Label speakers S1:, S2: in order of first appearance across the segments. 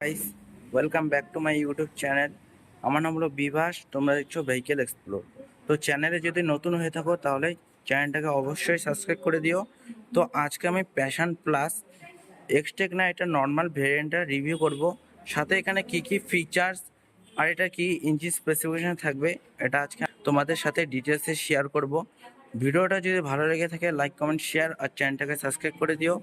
S1: Guys, welcome back to my YouTube channel. আমার নাম হলো বিভাস, তোমরা দেখছো ভেহিকেল এক্সপ্লোর। তো চ্যানেলে যদি নতুন হয়ে থাকো তাহলে চ্যানেলটাকে অবশ্যই সাবস্ক্রাইব করে দিও। তো আজকে আমি প্যাশন প্লাস এক্সটেক না এটা নর্মাল ভেরিয়েন্টটা রিভিউ করব, সাথে এখানে কি কি ফিচার্স আর এটা কি ইঞ্জিন স্পেসিফিকেশন থাকবে এটা আজকে তোমাদের সাথে ডিটেলসে শেয়ার করব। ভিডিওটা যদি ভালো লেগে থাকে লাইক কমেন্ট শেয়ার আর চ্যানেলটাকে সাবস্ক্রাইব করে দিও।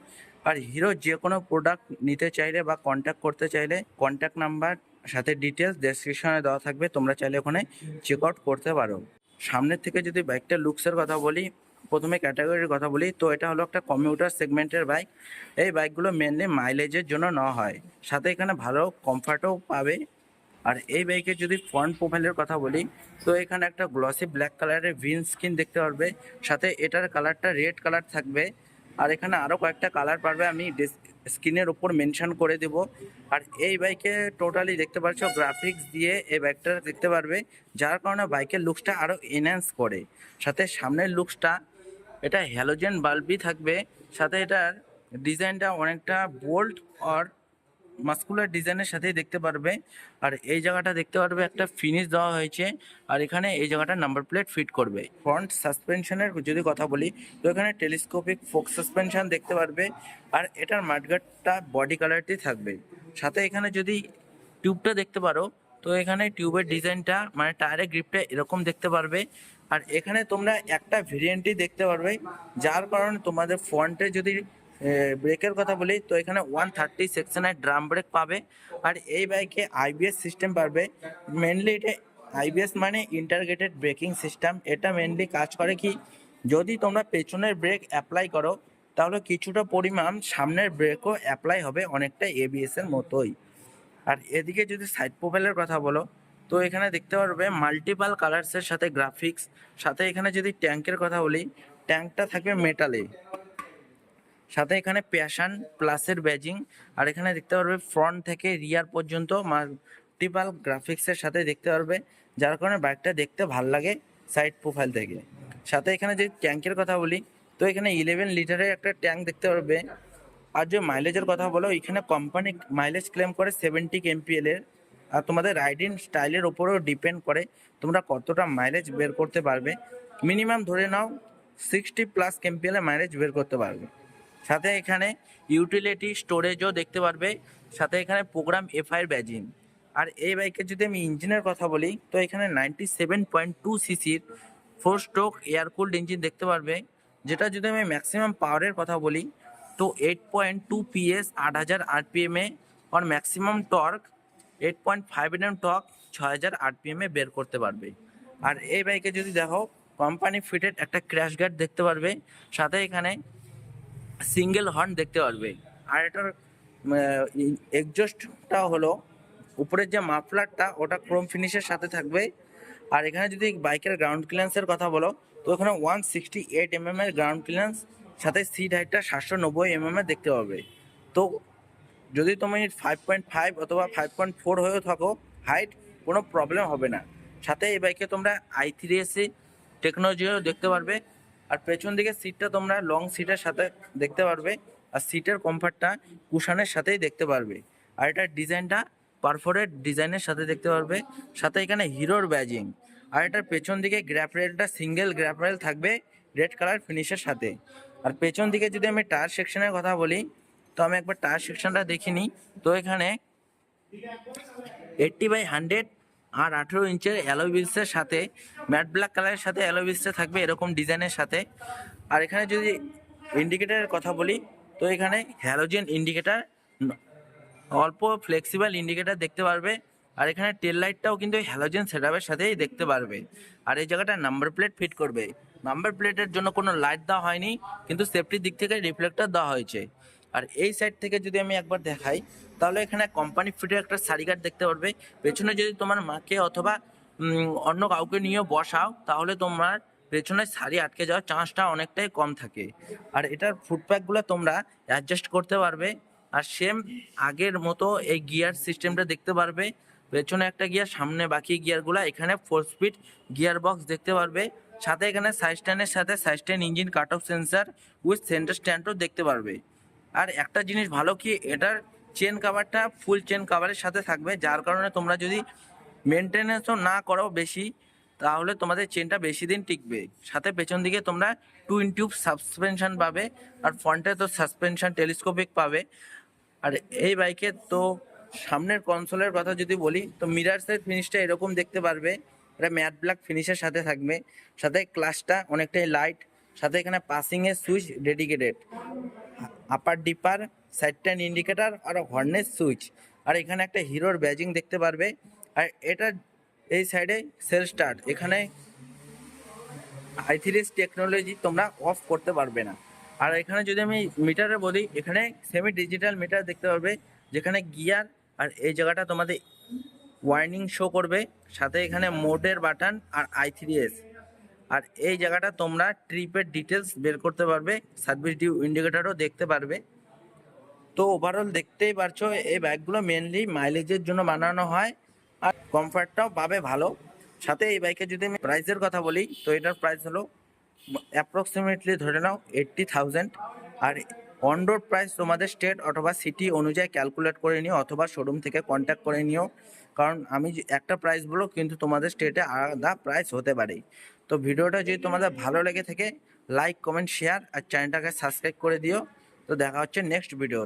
S1: আর হিরো যে কোনো প্রোডাক্ট নিতে চাইলে বা কন্ট্যাক্ট করতে চাইলে কন্ট্যাক্ট নাম্বার সাথে ডিটেলস ডেসক্রিপশনে দেওয়া থাকবে, তোমরা চাইলে ওখানে চেক আউট করতে পারো। সামনের থেকে যদি বাইকটার লুকসের কথা বলি, প্রথমে ক্যাটাগরির কথা বলি, তো এটা হলো একটা কমিউটার সেগমেন্টের বাইক। এই বাইকগুলো মেনলি মাইলেজের জন্য নেওয়া হয়, সাথে এখানে ভালো কমফর্টও পাবে। আর এই বাইকের যদি ফ্রন্ট প্রোফাইলের কথা বলি, তো এখানে একটা গ্লসি ব্ল্যাক কালারের ভিন স্ক্রিন দেখতে পারবে, সাথে এটার কালারটা রেড কালার থাকবে। আর এখানে আরও কয়েকটা কালার পারবে, আমি স্ক্রিনের ওপর মেনশন করে দেব। আর এই বাইকে টোটালি দেখতে পাচ্ছ গ্রাফিক্স দিয়ে এই বাইকটা দেখতে পারবে, যার কারণে বাইকের লুকসটা আরও এনহ্যান্স করে। সাথে সামনের লুকসটা এটা হ্যালোজেন বাল্বই থাকবে, সাথে এটার ডিজাইনটা অনেকটা বোল্ড আর মাস্কুলার ডিজাইনের সাথেই দেখতে পারবে। আর এই জায়গাটা দেখতে পারবে একটা ফিনিশ দেওয়া হয়েছে, আর এখানে এই জায়গাটা নাম্বার প্লেট ফিট করবে। ফ্রন্ট সাসপেনশনের যদি কথা বলি, তো এখানে টেলিস্কোপিক ফোক সাসপেনশন দেখতে পারবে, আর এটার মাঠগাটটা বডি কালারটি থাকবে। সাথে এখানে যদি টিউবটা দেখতে পারো, তো এখানে টিউবের ডিজাইনটা মানে টায়ারের গ্রিপটা এরকম দেখতে পারবে। আর এখানে তোমরা একটা ভেরিয়েন্টই দেখতে পারবে, যার কারণে তোমাদের ফ্রন্টে যদি ব্রেকের কথা বলি, তো এখানে 130 সেকশনের ড্রাম ব্রেক পাবে। আর এই বাইকে আইবিএস সিস্টেম পাবে। মেনলি এটা আইবিএস মানে ইন্টারগ্রেটেড ব্রেকিং সিস্টেম। এটা মেনলি কাজ করে কি, যদি তোমরা পেছনের ব্রেক অ্যাপ্লাই করো তাহলে কিছুটা পরিমাণ সামনের ব্রেকও অ্যাপ্লাই হবে, অনেকটা এবিএস এর মতোই। আর এদিকে যদি সাইড প্রোফাইলের কথা বলো, তো এখানে দেখতে পারবে মাল্টিপাল কালার্সের সাথে গ্রাফিক্স। সাথে এখানে যদি ট্যাঙ্কের কথা বলি, ট্যাঙ্কটা থাকবে মেটালে, সাথে এখানে প্যাশন প্লাসের ব্যাজিং। আর এখানে দেখতে পারবে ফ্রন্ট থেকে রিয়ার পর্যন্ত মাল্টিপাল গ্রাফিক্সের সাথে দেখতে পারবে, যার কারণে বাইকটা দেখতে ভাল লাগে সাইড প্রোফাইল থেকে। সাথে এখানে যদি ট্যাঙ্কের কথা বলি, তো এখানে 11 লিটারের একটা ট্যাঙ্ক দেখতে পারবে। আর যে মাইলেজের কথা বলো, এখানে কোম্পানি মাইলেজ ক্লেম করে 70 এমপিএল এর। আর তোমাদের রাইডিং স্টাইলের উপরেও ডিপেন্ড করে তোমরা কতটা মাইলেজ বের করতে পারবে। মিনিমাম ধরে নাও 60+ এমপিএল এর মাইলেজ বের করতে পারবে। সাথে এখানে ইউটিলিটি স্টোরেজও দেখতে পারবে, সাথে এখানে প্রোগ্রাম এফআই ব্যাজিং। আর এই বাইকের যদি আমি ইঞ্জিনের কথা বলি, তো এখানে 97.2 সিসির 4 স্ট্রোক এয়ার কুলড ইঞ্জিন দেখতে পারবে। যেটা যদি আমি ম্যাক্সিমাম পাওয়ারের কথা বলি, তো 8.2 PS 8000 আরপিএমে, আর ম্যাক্সিমাম টর্ক 8.5 Nm টর্ক 6000 আরপিএমে বের করতে পারবে। আর এই বাইকে যদি দেখো, কোম্পানি ফিটেড একটা ক্র্যাশ গার্ড দেখতে পারবে, সাথে এখানে সিঙ্গেল হর্ন দেখতে পারবে। আর এটার এক্সজস্টটা হলো উপরের যে মাফলারটা ওটা ক্রোম ফিনিশের সাথে থাকবে। আর এখানে যদি বাইকের গ্রাউন্ড ক্লিয়ারেন্সের কথা বলো, তো এখানে 168 mm এর গ্রাউন্ড ক্লিয়ারেন্স, সাথে সিট হাইটটা 790 mm এর দেখতে পাবে। তো যদি তুমি 5.5 অথবা 5.4 হয়েও থাকো হাইট, কোনো প্রবলেম হবে না। সাথে এই বাইকে তোমরা i3 টেকনোলজিও দেখতে পারবে। আর পেছন দিকে সিটটা তোমরা লং সিটের সাথে দেখতে পারবে, আর সিটের কমফর্টটা কুশনের সাথেই দেখতে পারবে। আর এটার ডিজাইনটা পারফোরেট ডিজাইনের সাথে দেখতে পারবে, সাথে এখানে হিরোর ব্যাজিং। আর এটার পেছন দিকে গ্র্যাপ রেলটা সিঙ্গেল গ্র্যাপ রেল থাকবে রেড কালার ফিনিশের সাথে। আর পেছন দিকে যদি আমি টায়ার সেকশনের কথা বলি, তো আমি একবার টায়ার সেকশনটা দেখিনি। তো এখানে 80/100 আর 18 ইঞ্চের অ্যালয় হুইলসের সাথে ম্যাট ব্ল্যাক কালারের সাথে অ্যালয় হুইলসটা থাকবে এরকম ডিজাইনের সাথে। আর এখানে যদি ইন্ডিকেটারের কথা বলি, তো এখানে হ্যালোজেন ইন্ডিকেটার, অল্প ফ্লেক্সিবল ইন্ডিকেটার দেখতে পারবে। আর এখানে টেল লাইটটাও কিন্তু হ্যালোজেন সেটআপের সাথেই দেখতে পারবে। আর এই জায়গাটা নাম্বার প্লেট ফিট করবে। নাম্বার প্লেটের জন্য কোনো লাইট দেওয়া হয়নি, কিন্তু সেফটির দিক থেকে রিফ্লেক্টর দেওয়া হয়েছে। আর এই সাইড থেকে যদি আমি একবার দেখাই, তাহলে এখানে কোম্পানি ফিটের একটা সারি গার্ড দেখতে পারবে। পেছনে যদি তোমার মাকে অথবা অন্য কাউকে নিয়ে বসাও, তাহলে তোমার পেছনে সারি আটকে যাওয়ার চান্সটা অনেকটাই কম থাকে। আর এটার ফুটপ্যাকগুলো তোমরা অ্যাডজাস্ট করতে পারবে। আর সেম আগের মতো এই গিয়ার সিস্টেমটা দেখতে পারবে, পেছনে একটা গিয়ার, সামনে বাকি গিয়ারগুলো। এখানে 4 স্পিড গিয়ার বক্স দেখতে পারবে, সাথে এখানে সাইড স্ট্যান্ডের সাথে side stand engine cut off sensor with centre স্ট্যান্ডও দেখতে পারবে। আর একটা জিনিস ভালো কি, এটার চেন কাভারটা ফুল চেন কাভারের সাথে থাকবে, যার কারণে তোমরা যদি মেনটেনেন্সও না করো বেশি, তাহলে তোমাদের চেনটা বেশি দিন টিকবে। সাথে পেছন দিকে তোমরা টুইন টিউব সাসপেনশন পাবে, আর ফ্রন্টে তো সাসপেনশন টেলিস্কোপিক পাবে। আর এই বাইকের তো সামনের কনসোলের কথা যদি বলি, তো মিরার্সের ফিনিশটা এরকম দেখতে পারবে, এটা ম্যাট ব্ল্যাক ফিনিশের সাথে থাকবে। সাথে ক্লাসটা অনেকটাই লাইট, সাথে এখানে পাসিংয়ের সুইচ ডেডিকেটেড, আপার ডিপার, সাইড টার্ন ইন্ডিকেটার আর হর্নের সুইচ। আর এখানে একটা হিরোর ব্যাজিং দেখতে পারবে। আর এটা এই সাইডে সেল স্টার্ট, এখানে i3s টেকনোলজি তোমরা অফ করতে পারবে না। আর এখানে যদি আমি মিটারে বলি, এখানে সেমি ডিজিটাল মিটার দেখতে পারবে, যেখানে গিয়ার আর এই জায়গাটা তোমাদের ওয়ার্নিং শো করবে। সাথে এখানে মোডের বাটন আর i3s, আর এই জায়গাটা তোমরা ট্রিপের ডিটেলস বের করতে পারবে, সার্ভিস ডিউ ইন্ডিকেটরও দেখতে পারবে। তো ওভারঅল দেখতেই পারছো এই বাইকগুলো মেনলি মাইলেজের জন্য বানানো হয়, আর কমফর্টটাও পাবে ভালো। সাথে এই বাইকের যদি আমি প্রাইসের কথা বলি, তো এটার প্রাইস হলো অ্যাপ্রক্সিমেটলি ধরে নাও 80,000। আর অন রোড প্রাইস তোমাদের স্টেট অথবা সিটি অনুযায়ী ক্যালকুলেট করে নিও, অথবা শোরুম থেকে কন্ট্যাক্ট করে নিও, কারণ আমি একটা প্রাইস বলো কিন্তু তোমাদের স্টেটে আলাদা প্রাইস হতে পারে। তো ভিডিওটা যদি তোমাদের ভালো লেগে থাকে, লাইক কমেন্ট শেয়ার আর চ্যানেলটাকে সাবস্ক্রাইব করে দিও। তো দেখা হচ্ছে নেক্সট ভিডিও।